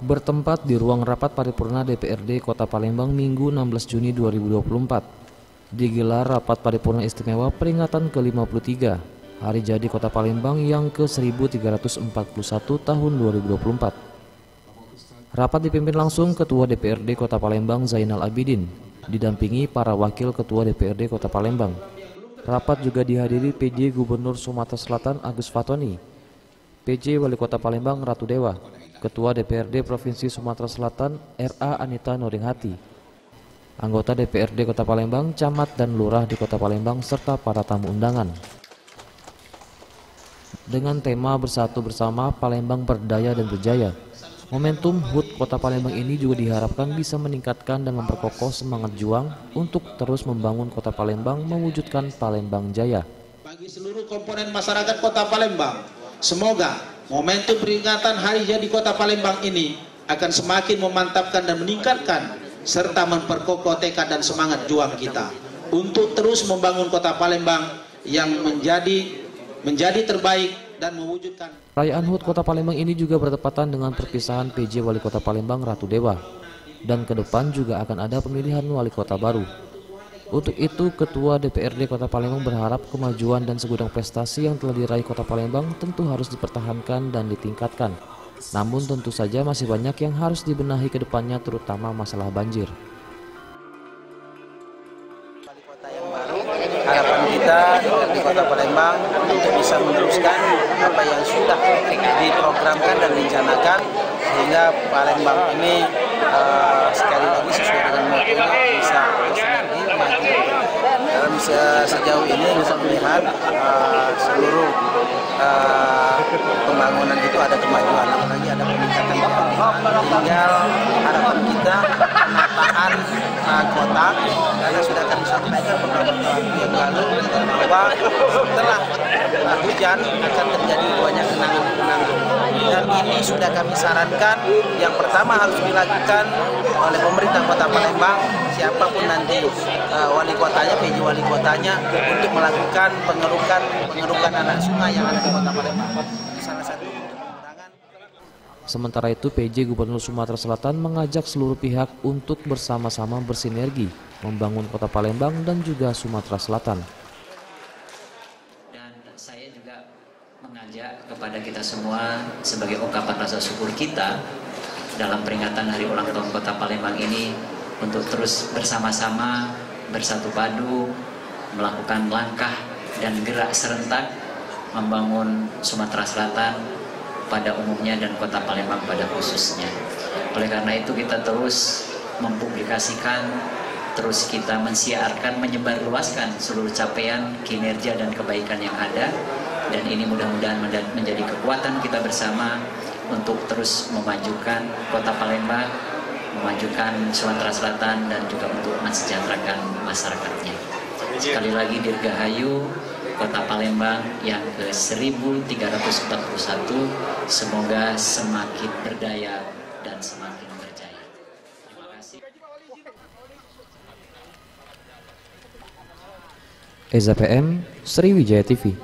Bertempat di ruang rapat paripurna DPRD Kota Palembang Minggu 16 Juni 2024, digelar rapat paripurna istimewa peringatan ke-53 Hari Jadi Kota Palembang yang ke-1341 tahun 2024. Rapat dipimpin langsung Ketua DPRD Kota Palembang Zainal Abidin, didampingi para wakil Ketua DPRD Kota Palembang. Rapat juga dihadiri PJ Gubernur Sumatera Selatan Agus Fatoni, PJ Wali Kota Palembang Ratu Dewa, Ketua DPRD Provinsi Sumatera Selatan RA Anita Nuringhati, anggota DPRD Kota Palembang, camat dan lurah di Kota Palembang, serta para tamu undangan. Dengan tema Bersatu Bersama Palembang Berdaya dan Berjaya, momentum HUT Kota Palembang ini juga diharapkan bisa meningkatkan dan memperkokoh semangat juang untuk terus membangun Kota Palembang mewujudkan Palembang Jaya. Bagi seluruh komponen masyarakat Kota Palembang, semoga momentum peringatan Hari Jadi Kota Palembang ini akan semakin memantapkan dan meningkatkan serta memperkokoh tekad dan semangat juang kita untuk terus membangun Kota Palembang yang menjadi terbaik dan mewujudkan. Perayaan HUT Kota Palembang ini juga bertepatan dengan perpisahan PJ Wali Kota Palembang Ratu Dewa, dan ke depan juga akan ada pemilihan wali kota baru. Untuk itu, Ketua DPRD Kota Palembang berharap kemajuan dan segudang prestasi yang telah diraih Kota Palembang tentu harus dipertahankan dan ditingkatkan. Namun tentu saja masih banyak yang harus dibenahi ke depannya, terutama masalah banjir. Wali kota yang baru, harapan kita di Kota Palembang untuk bisa meneruskan apa yang sudah diprogramkan dan direncanakan, sehingga Palembang ini sekali lagi sesuai dengan motonya bisa bersinergi maju. Dalam sejauh ini bisa melihat seluruh pembangunan itu ada kemajuan, apalagi ada peningkatan pembangunan. Tinggal harapan kita penataan kota, karena sudah kami sampaikan beberapa waktu yang lalu bahwa setelah hujan akan terjadi banyak genangan-genangan, dan ini sudah kami sarankan yang pertama harus dilakukan oleh pemerintah Kota Palembang, siapapun nanti wali kotanya, PJ wali kotanya, untuk melakukan pengerukan anak sungai yang ada di Kota Palembang. Salah satu pengurangan. Sementara itu, PJ Gubernur Sumatera Selatan mengajak seluruh pihak untuk bersama-sama bersinergi membangun Kota Palembang dan juga Sumatera Selatan. Dan saya juga mengajak kepada kita semua sebagai ungkapan rasa syukur kita dalam peringatan Hari Ulang Tahun Kota Palembang ini untuk terus bersama-sama, bersatu padu, melakukan langkah dan gerak serentak membangun Sumatera Selatan pada umumnya dan Kota Palembang pada khususnya. Oleh karena itu kita terus mempublikasikan, terus kita mensiarkan, menyebarluaskan seluruh capaian, kinerja dan kebaikan yang ada, dan ini mudah-mudahan menjadi kekuatan kita bersama untuk terus memajukan Kota Palembang, memajukan Sumatera Selatan, dan juga untuk mensejahterakan masyarakatnya. Sekali lagi dirgahayu Kota Palembang yang ke-1341, semoga semakin berdaya dan semakin berjaya. Terima kasih. Eza PM, Sriwijaya TV.